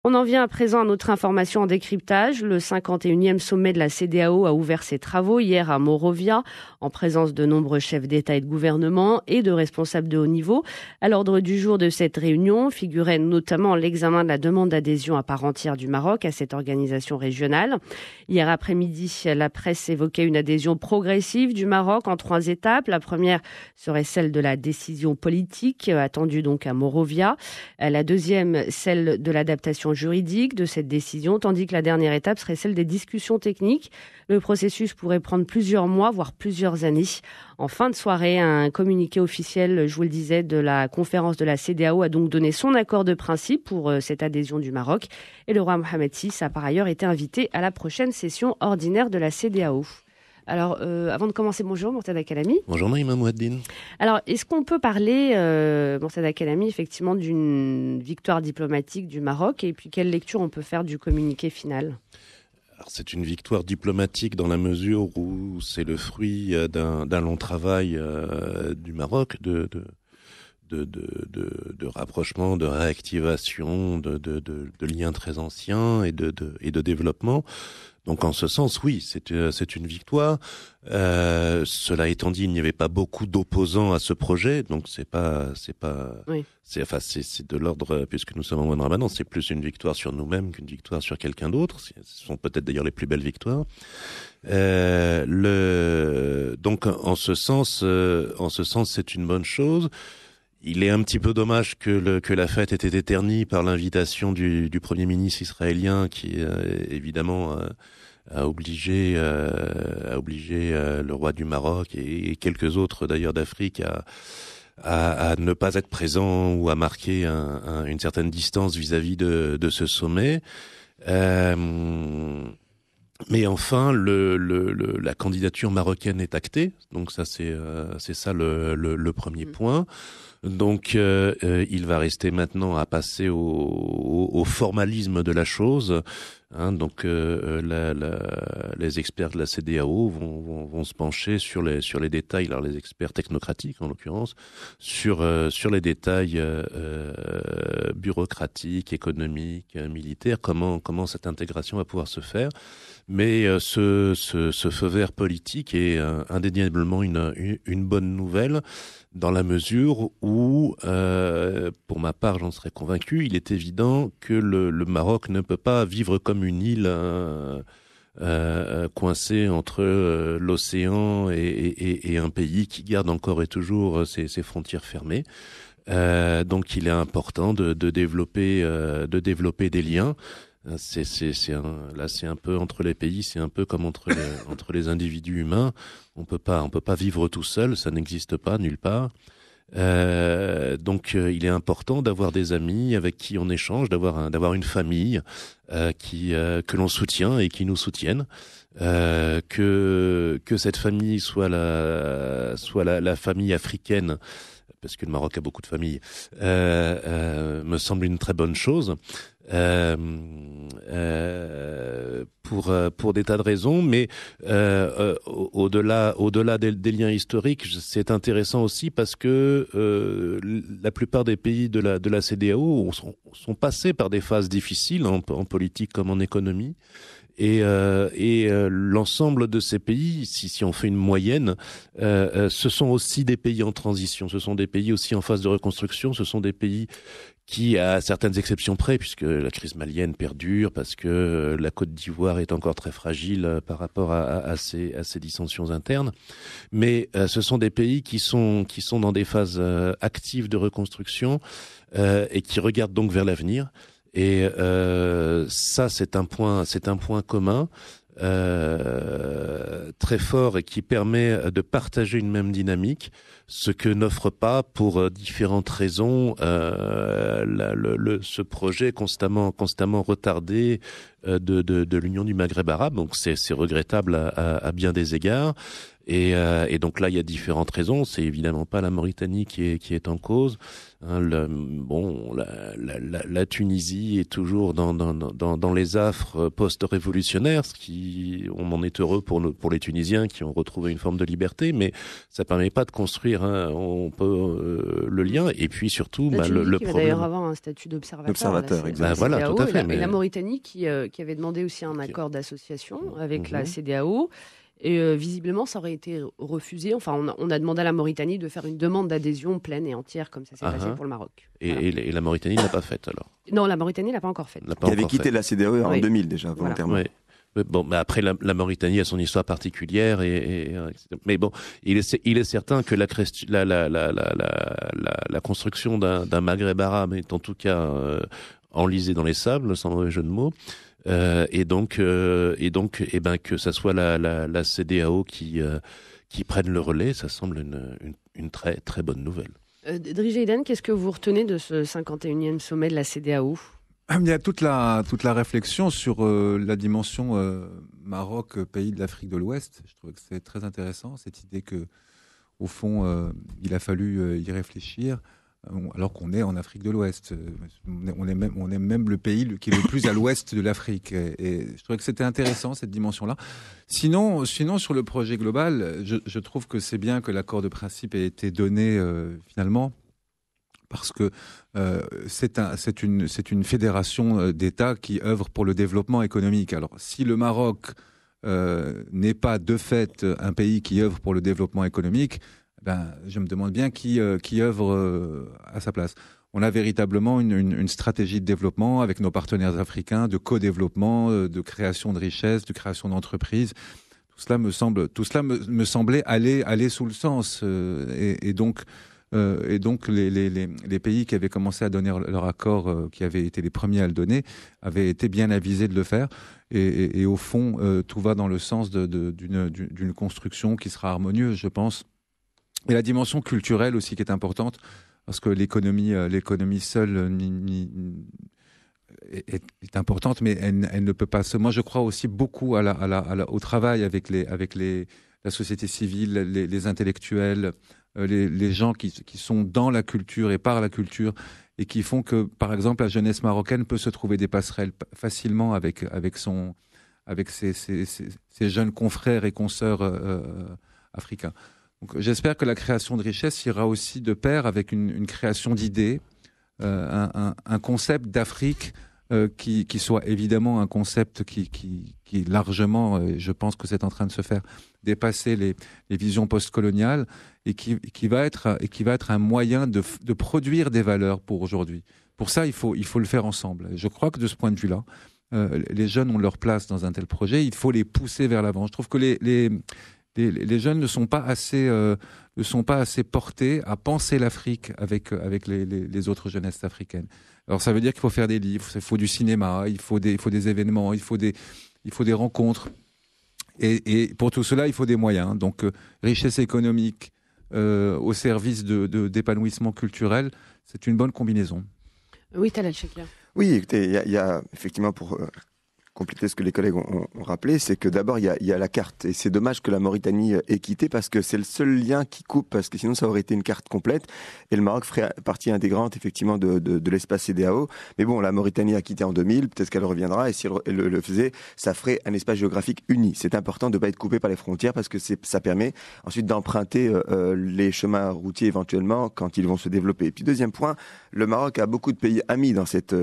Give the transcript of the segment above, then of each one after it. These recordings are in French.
On en vient à présent à notre information en décryptage. Le 51e sommet de la CEDEAO a ouvert ses travaux hier à Monrovia, en présence de nombreux chefs d'État et de gouvernement et de responsables de haut niveau. À l'ordre du jour de cette réunion figurait notamment l'examen de la demande d'adhésion à part entière du Maroc à cette organisation régionale. Hier après-midi, la presse évoquait une adhésion progressive du Maroc en 3 étapes. La première serait celle de la décision politique, attendue donc à Monrovia. La deuxième, celle de l'adaptation juridique de cette décision, tandis que la dernière étape serait celle des discussions techniques. Le processus pourrait prendre plusieurs mois, voire plusieurs années. En fin de soirée, un communiqué officiel, je vous le disais, de la conférence de la CEDEAO a donc donné son accord de principe pour cette adhésion du Maroc. Et le roi Mohamed VI a par ailleurs été invité à la prochaine session ordinaire de la CEDEAO. Alors, avant de commencer, bonjour Mourtada Kalami. Bonjour Naïma Mouaddine. Alors, est-ce qu'on peut parler, Mourtada Kalami, effectivement, d'une victoire diplomatique du Maroc? Et puis, quelle lecture on peut faire du communiqué final? Alors, c'est une victoire diplomatique dans la mesure où c'est le fruit d'un long travail du Maroc de rapprochement, de réactivation, de liens très anciens et de développement. Donc en ce sens, oui, c'est une victoire. Cela étant dit, il n'y avait pas beaucoup d'opposants à ce projet, donc c'est Oui. c'est de l'ordre, puisque nous sommes en mois de Ramadan, c'est plus une victoire sur nous-mêmes qu'une victoire sur quelqu'un d'autre. Ce sont peut-être d'ailleurs les plus belles victoires. Donc en ce sens, c'est une bonne chose. Il est un petit peu dommage que la fête ait été ternie par l'invitation du Premier ministre israélien qui, évidemment, a obligé le roi du Maroc et quelques autres d'ailleurs d'Afrique à ne pas être présents ou à marquer une certaine distance vis-à-vis de ce sommet. Mais enfin, la candidature marocaine est actée, donc ça c'est ça le premier point. Donc il va rester maintenant à passer au formalisme de la chose. Donc les experts de la CEDEAO vont se pencher sur les détails, alors les experts technocratiques en l'occurrence, sur les détails bureaucratiques, économiques, militaires, comment cette intégration va pouvoir se faire. Mais ce feu vert politique est indéniablement une bonne nouvelle dans la mesure où, pour ma part, j'en serais convaincu, il est évident que le Maroc ne peut pas vivre comme une île coincée entre l'océan et un pays qui garde encore et toujours ses frontières fermées. Donc, il est important de développer des liens. Là, c'est un peu entre les pays, c'est un peu comme entre les individus humains. On peut pas vivre tout seul, ça n'existe pas nulle part. Donc, il est important d'avoir des amis avec qui on échange, d'avoir une famille que l'on soutient et qui nous soutiennent. Que cette famille soit la famille africaine, parce que le Maroc a beaucoup de familles, me semble une très bonne chose. Pour des tas de raisons, mais au-delà des liens historiques, c'est intéressant aussi parce que la plupart des pays de la CEDEAO sont passés par des phases difficiles en politique comme en économie. Et l'ensemble de ces pays, si on fait une moyenne, ce sont aussi des pays en transition, ce sont des pays aussi en phase de reconstruction, ce sont des pays qui, à certaines exceptions près, puisque la crise malienne perdure, parce que la Côte d'Ivoire est encore très fragile par rapport à ces dissensions internes, mais ce sont des pays qui sont dans des phases actives de reconstruction et qui regardent donc vers l'avenir. Et ça, c'est un point commun très fort et qui permet de partager une même dynamique, ce que n'offre pas, pour différentes raisons, ce projet constamment retardé de l'Union du Maghreb arabe. Donc c'est regrettable à bien des égards. Et donc là, il y a différentes raisons. C'est évidemment pas la Mauritanie qui est en cause. Hein, la Tunisie est toujours dans les affres post-révolutionnaires, on en est heureux pour les Tunisiens qui ont retrouvé une forme de liberté, mais ça permet pas de construire le lien. Et puis surtout, le problème. Va d'ailleurs avoir un statut d'observateur. Exactement. Voilà, tout à fait. Et la Mauritanie qui avait demandé aussi un accord d'association avec la CEDEAO. Et visiblement, ça aurait été refusé. Enfin, on a demandé à la Mauritanie de faire une demande d'adhésion pleine et entière, comme ça s'est passé pour le Maroc. Voilà. Et la Mauritanie ne l'a pas faite, alors? Non, la Mauritanie ne l'a pas encore faite. Il avait quitté la CEDEAO en 2000 déjà, volontairement. Voilà. Oui. Bon, mais après, la Mauritanie a son histoire particulière, mais bon, il est certain que la construction d'un Maghreb arabe est en tout cas enlisée dans les sables, sans mauvais jeu de mots. Et donc, que ça soit la CEDEAO qui prenne le relais, ça semble une très très bonne nouvelle. Dri Jeydan, qu'est-ce que vous retenez de ce 51e sommet de la CEDEAO ? Il y a toute la réflexion sur la dimension Maroc, pays de l'Afrique de l'Ouest. Je trouve que c'est très intéressant, cette idée que, au fond, il a fallu y réfléchir. Alors qu'on est en Afrique de l'Ouest, on est même le pays qui est le plus à l'ouest de l'Afrique. Et je trouvais que c'était intéressant cette dimension-là. Sinon, sur le projet global, je trouve que c'est bien que l'accord de principe ait été donné finalement, parce que c'est une fédération d'États qui œuvre pour le développement économique. Alors, si le Maroc n'est pas de fait un pays qui œuvre pour le développement économique, je me demande bien qui œuvre à sa place. On a véritablement une stratégie de développement avec nos partenaires africains, de co-développement, de création de richesses, de création d'entreprises. Tout cela me semblait aller sous le sens. Et donc les pays qui avaient commencé à donner leur accord, qui avaient été les premiers à le donner, avaient été bien avisés de le faire. Et au fond, tout va dans le sens d'une construction qui sera harmonieuse, je pense. Et la dimension culturelle aussi qui est importante, parce que l'économie seule est importante, mais elle ne peut pas. Moi, je crois aussi beaucoup au travail avec la société civile, les intellectuels, les gens qui sont dans la culture et par la culture, et qui font que, par exemple, la jeunesse marocaine peut se trouver des passerelles facilement avec ses jeunes confrères et consoeurs africains. Donc, j'espère que la création de richesse ira aussi de pair avec une création d'idées, un concept d'Afrique qui soit évidemment un concept qui largement, je pense que c'est en train de se faire, dépasser les visions postcoloniales et qui va être un moyen de produire des valeurs pour aujourd'hui. Pour ça, il faut le faire ensemble. Je crois que de ce point de vue-là, les jeunes ont leur place dans un tel projet. Il faut les pousser vers l'avant. Je trouve que les jeunes ne sont pas assez portés à penser l'Afrique avec les autres jeunesses africaines. Alors ça veut dire qu'il faut faire des livres, il faut du cinéma, il faut des événements, il faut des rencontres. Et pour tout cela, il faut des moyens. Donc richesse économique au service d'épanouissement culturel, c'est une bonne combinaison. Oui, Talal Shakir. Oui, écoutez, il y a effectivement pour compléter ce que les collègues ont rappelé, c'est que d'abord il y a la carte, et c'est dommage que la Mauritanie ait quitté parce que c'est le seul lien qui coupe, parce que sinon ça aurait été une carte complète et le Maroc ferait partie intégrante effectivement de l'espace CEDEAO. Mais bon, la Mauritanie a quitté en 2000, peut-être qu'elle reviendra, et si elle le faisait, ça ferait un espace géographique uni. C'est important de ne pas être coupé par les frontières parce que ça permet ensuite d'emprunter les chemins routiers éventuellement quand ils vont se développer. Et puis deuxième point, le Maroc a beaucoup de pays amis dans cette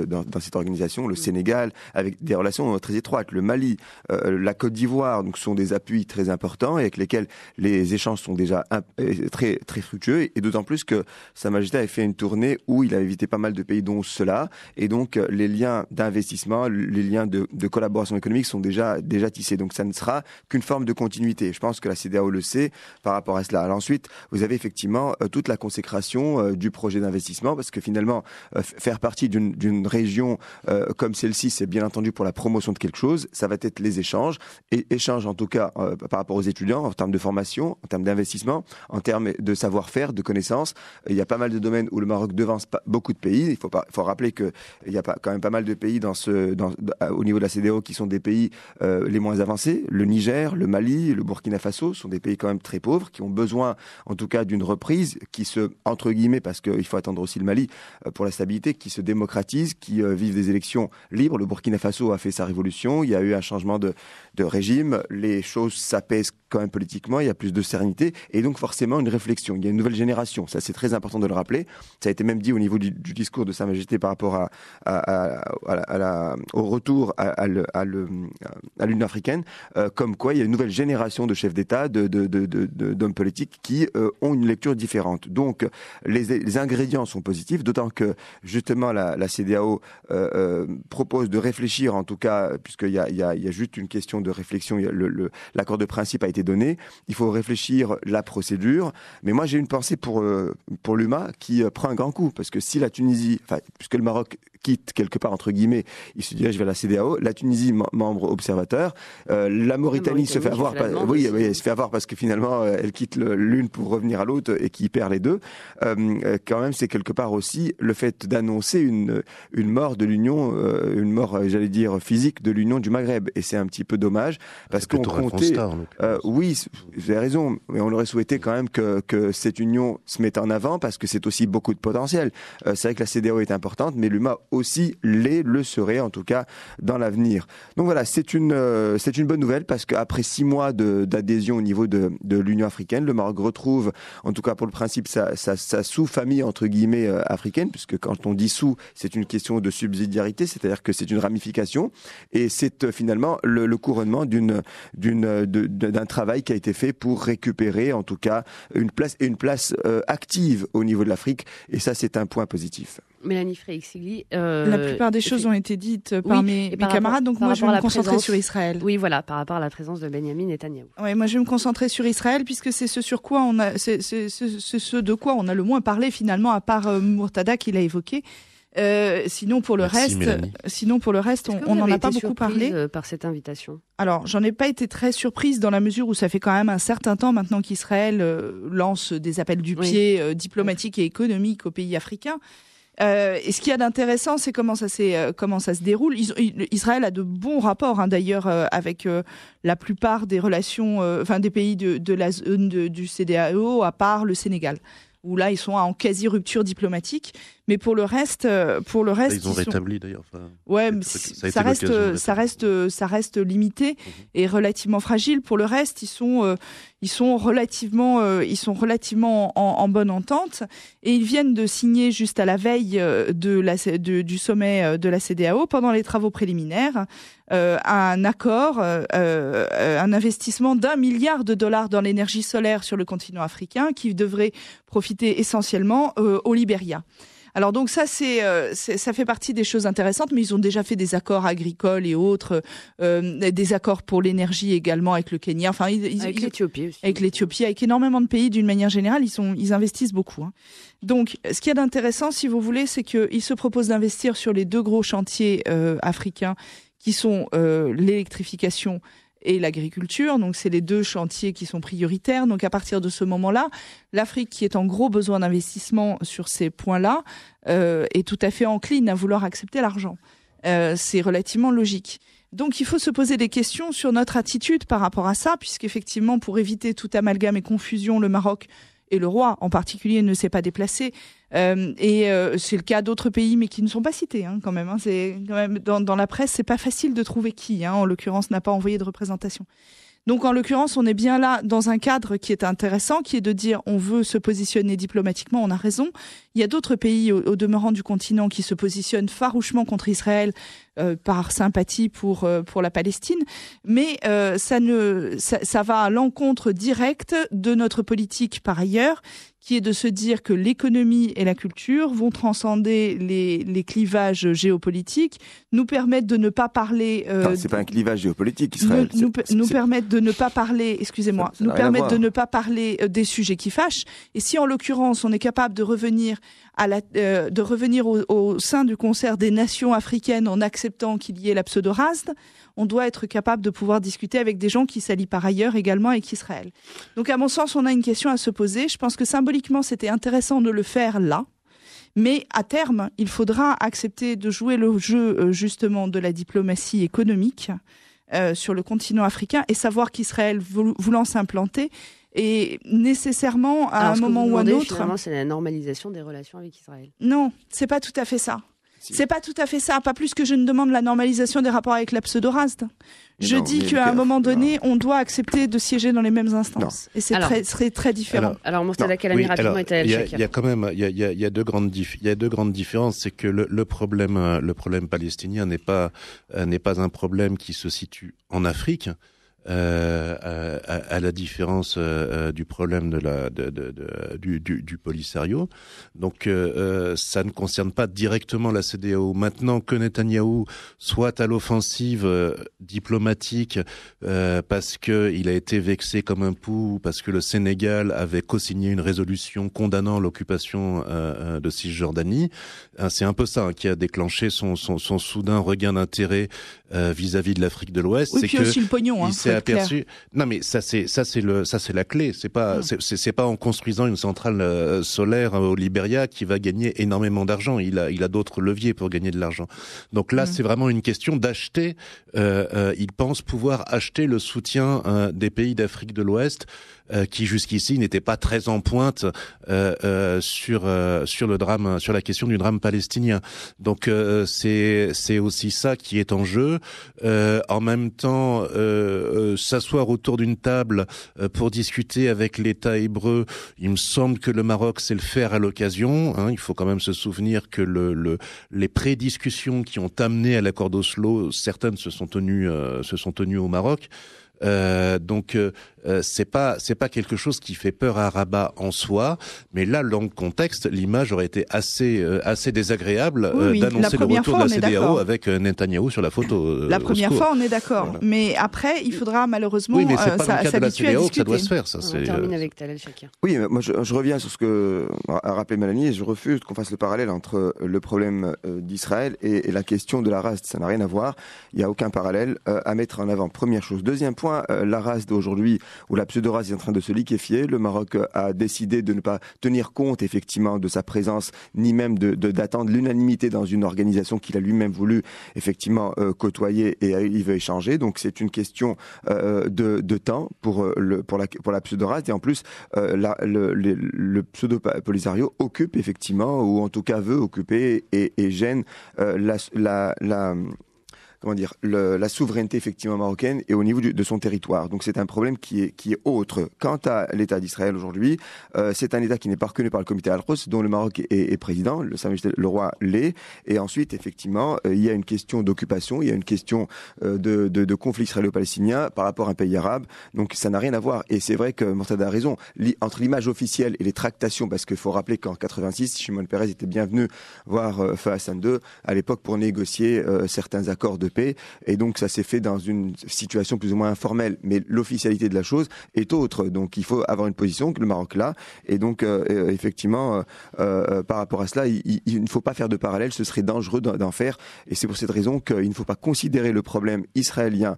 organisation, le Sénégal avec des relations très étroites, le Mali, la Côte d'Ivoire, donc sont des appuis très importants et avec lesquels les échanges sont déjà très très fructueux, et d'autant plus que Sa Majesté avait fait une tournée où il a évité pas mal de pays dont cela, et donc les liens d'investissement, les liens de collaboration économique sont déjà tissés, donc ça ne sera qu'une forme de continuité. Je pense que la CEDEAO le sait par rapport à cela. Alors ensuite, vous avez effectivement toute la consécration du projet d'investissement, parce que finalement faire partie d'une région comme celle-ci, c'est bien entendu pour la promotion de quelque chose, ça va être les échanges, et échanges en tout cas par rapport aux étudiants, en termes de formation, en termes d'investissement, en termes de savoir-faire, de connaissances. Il y a pas mal de domaines où le Maroc devance beaucoup de pays. Il faut rappeler qu'il y a quand même pas mal de pays au niveau de la CEDEAO qui sont des pays les moins avancés. Le Niger, le Mali, le Burkina Faso sont des pays quand même très pauvres, qui ont besoin en tout cas d'une reprise, qui se, entre guillemets, parce qu'il faut attendre aussi le Mali pour la stabilité, qui se démocratise, qui vivent des élections libres. Le Burkina Faso a fait sa révolution, il y a eu un changement de régime, les choses s'apaisent quand même politiquement, il y a plus de sérénité, et donc forcément une réflexion. Il y a une nouvelle génération, ça c'est très important de le rappeler. Ça a été même dit au niveau du discours de Sa Majesté par rapport au retour à l'Union africaine, comme quoi il y a une nouvelle génération de chefs d'État, d'hommes politiques qui ont une lecture différente. Donc les ingrédients sont positifs, d'autant que justement la CEDEAO propose de réfléchir, en tout cas, puisqu'il y a juste une question de réflexion, l'accord de principe a été donné, il faut réfléchir la procédure, mais moi j'ai une pensée pour l'UMA qui prend un grand coup, parce que si la Tunisie, puisque le Maroc quitte quelque part entre guillemets, il se dirige vers la CEDEAO, la Tunisie membre observateur, la Mauritanie se fait avoir, elle se fait avoir parce que finalement elle quitte l'une pour revenir à l'autre et qui perd les deux. Quand même, c'est quelque part aussi le fait d'annoncer une mort de l'union, une mort, j'allais dire physique de l'union du Maghreb, et c'est un petit peu dommage parce qu'on comptait. Oui, vous avez raison, mais on aurait souhaité quand même que cette union se mette en avant parce que c'est aussi beaucoup de potentiel. C'est vrai que la CEDEAO est importante, mais l'UMA aussi le serait, en tout cas dans l'avenir. Donc voilà, c'est une bonne nouvelle parce qu'après 6 mois d'adhésion au niveau de l'Union africaine, le Maroc retrouve, en tout cas pour le principe, sa sous-famille entre guillemets africaine, puisque quand on dit sous, c'est une question de subsidiarité, c'est-à-dire que c'est une ramification, et c'est finalement le couronnement d'un travail qui a été fait pour récupérer en tout cas une place active au niveau de l'Afrique, et ça c'est un point positif. Mélanie Freixigli. La plupart des choses ont été dites par mes camarades, donc moi je vais me concentrer sur Israël. Oui, voilà, par rapport à la présence de Benyamin Netanyahou. Oui, moi je vais me concentrer sur Israël puisque c'est ce sur quoi c'est ce de quoi on a le moins parlé finalement, à part Murtada qui l'a évoqué. Sinon pour le reste, on n'en a pas beaucoup parlé. Par cette invitation. Alors, j'en ai pas été très surprise dans la mesure où ça fait quand même un certain temps maintenant qu'Israël lance des appels du pied diplomatiques et économiques aux pays africains. Et ce qu'il y a d'intéressant, c'est comment ça se déroule. Israël a de bons rapports, d'ailleurs, avec la plupart des relations, des pays de la zone du CEDEAO, à part le Sénégal, où là ils sont en quasi rupture diplomatique. Mais pour le reste, ils ont rétabli d'ailleurs. Ouais, ça reste limité et relativement fragile. Pour le reste, ils sont relativement en bonne entente, et ils viennent de signer juste à la veille du sommet de la CEDEAO, pendant les travaux préliminaires, un accord, un investissement d'$1 milliard dans l'énergie solaire sur le continent africain, qui devrait profiter essentiellement au Libéria. Alors donc ça fait partie des choses intéressantes, mais ils ont déjà fait des accords agricoles et autres, des accords pour l'énergie également avec le Kenya, avec l'Éthiopie aussi. Avec l'Éthiopie, avec énormément de pays d'une manière générale, ils investissent beaucoup. Donc ce qu'il y a d'intéressant, si vous voulez, c'est qu'ils se proposent d'investir sur les 2 gros chantiers africains qui sont l'électrification et l'agriculture. Donc c'est les 2 chantiers qui sont prioritaires. Donc à partir de ce moment-là, l'Afrique, qui est en gros besoin d'investissement sur ces points-là, est tout à fait encline à vouloir accepter l'argent. C'est relativement logique. Donc il faut se poser des questions sur notre attitude par rapport à ça, puisqu'effectivement, pour éviter tout amalgame et confusion, le Maroc et le roi en particulier ne s'est pas déplacé. C'est le cas d'autres pays, mais qui ne sont pas cités quand même. C'est quand même dans la presse, c'est pas facile de trouver qui. En l'occurrence, n'a pas envoyé de représentation. Donc en l'occurrence, on est bien là dans un cadre qui est intéressant, qui est de dire on veut se positionner diplomatiquement, on a raison. Il y a d'autres pays au demeurant du continent qui se positionnent farouchement contre Israël par sympathie pour la Palestine, mais ça va à l'encontre directe de notre politique par ailleurs, qui est de se dire que l'économie et la culture vont transcender les clivages géopolitiques, nous permettre de ne pas parler... c'est pas un clivage géopolitique, Israël. Nous permettre de ne pas parler, excusez-moi, nous permettre de ne pas parler des sujets qui fâchent. Et si en l'occurrence on est capable de revenir de revenir au sein du concert des nations africaines en acceptant qu'il y ait la pseudo-RASD, on doit être capable de pouvoir discuter avec des gens qui s'allient par ailleurs également avec Israël. Donc à mon sens, on a une question à se poser. Je pense que symboliquement, c'était intéressant de le faire là. Mais à terme, il faudra accepter de jouer le jeu justement de la diplomatie économique sur le continent africain et savoir qu'Israël voulant s'implanter et nécessairement à un moment ou un autre. Finalement, c'est la normalisation des relations avec Israël. Non, c'est pas tout à fait ça. C'est pas tout à fait ça. Pas plus que je ne demande la normalisation des rapports avec la pseudo-RASD. Je dis qu'à un moment donné, on doit accepter de siéger dans les mêmes instances. Non. Et c'est serait très différent. Alors Mourtada Kalami, rapidement, il y a quand même, il y a deux grandes différences. C'est que le problème palestinien n'est pas un problème qui se situe en Afrique. À la différence du problème du Polisario. Donc ça ne concerne pas directement la CEDEAO. Maintenant que Netanyahou soit à l'offensive diplomatique parce que il a été vexé comme un pou, parce que le Sénégal avait co-signé une résolution condamnant l'occupation de Cisjordanie, c'est un peu ça qui a déclenché son soudain regain d'intérêt vis-à-vis de l'Afrique de l'Ouest. Oui, c'est puis aussi le pognon, il s'est aperçu. Non, mais ça c'est la clé. C'est pas en construisant une centrale solaire au Libéria qui va gagner énormément d'argent. Il a d'autres leviers pour gagner de l'argent. Donc là, c'est vraiment une question d'acheter. Il pense pouvoir acheter le soutien des pays d'Afrique de l'Ouest qui jusqu'ici n'étaient pas très en pointe sur le drame, sur la question du drame palestinien. Donc c'est aussi ça qui est en jeu. En même temps, s'asseoir autour d'une table pour discuter avec l'État hébreu, il me semble que le Maroc sait le faire à l'occasion. Il faut quand même se souvenir que les pré-discussions qui ont amené à l'accord d'Oslo, certaines se sont tenues au Maroc. Donc c'est pas quelque chose qui fait peur à Rabat en soi, mais là dans le contexte, l'image aurait été assez désagréable d'annoncer le retour de la CEDEAO avec Netanyahou sur la photo. La première fois, on est d'accord, voilà. Mais après, il faudra malheureusement mais c'est pas dans le cas de la CEDEAO que ça doit se faire. On termine avec Talal Shakir. Oui, moi je reviens sur ce que a rappelé Mélanie et je refuse qu'on fasse le parallèle entre le problème d'Israël et la question de la RASD. Ça n'a rien à voir. Il n'y a aucun parallèle à mettre en avant. Première chose. Deuxième point, la RASD aujourd'hui, où la pseudo-RASD est en train de se liquéfier, le Maroc a décidé de ne pas tenir compte effectivement de sa présence, ni même d'attendre l'unanimité dans une organisation qu'il a lui-même voulu effectivement côtoyer et il veut échanger. Donc c'est une question de temps pour la pseudo-RASD et en plus le pseudo-Polisario occupe effectivement, ou en tout cas veut occuper et gêne la souveraineté effectivement marocaine et au niveau de son territoire. Donc c'est un problème qui est autre. Quant à l'État d'Israël aujourd'hui, c'est un État qui n'est pas reconnu par le comité Al-Quds, dont le Maroc est président, le roi l'est. Et ensuite, effectivement, il y a une question d'occupation, il y a une question de conflit israélo-palestinien par rapport à un pays arabe. Donc ça n'a rien à voir. Et c'est vrai que Mourtada a raison. Entre l'image officielle et les tractations, parce qu'il faut rappeler qu'en 86, Shimon Peres était bien venu voir Feu Hassan II à l'époque pour négocier certains accords de paix, et donc ça s'est fait dans une situation plus ou moins informelle, mais l'officialité de la chose est autre, donc il faut avoir une position que le Maroc l'a, et donc effectivement par rapport à cela, il ne faut pas faire de parallèle, ce serait dangereux d'en faire, et c'est pour cette raison qu'il ne faut pas considérer le problème israélien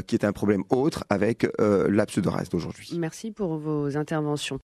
qui est un problème autre avec la pseudo-RASD d'aujourd'hui. Merci pour vos interventions.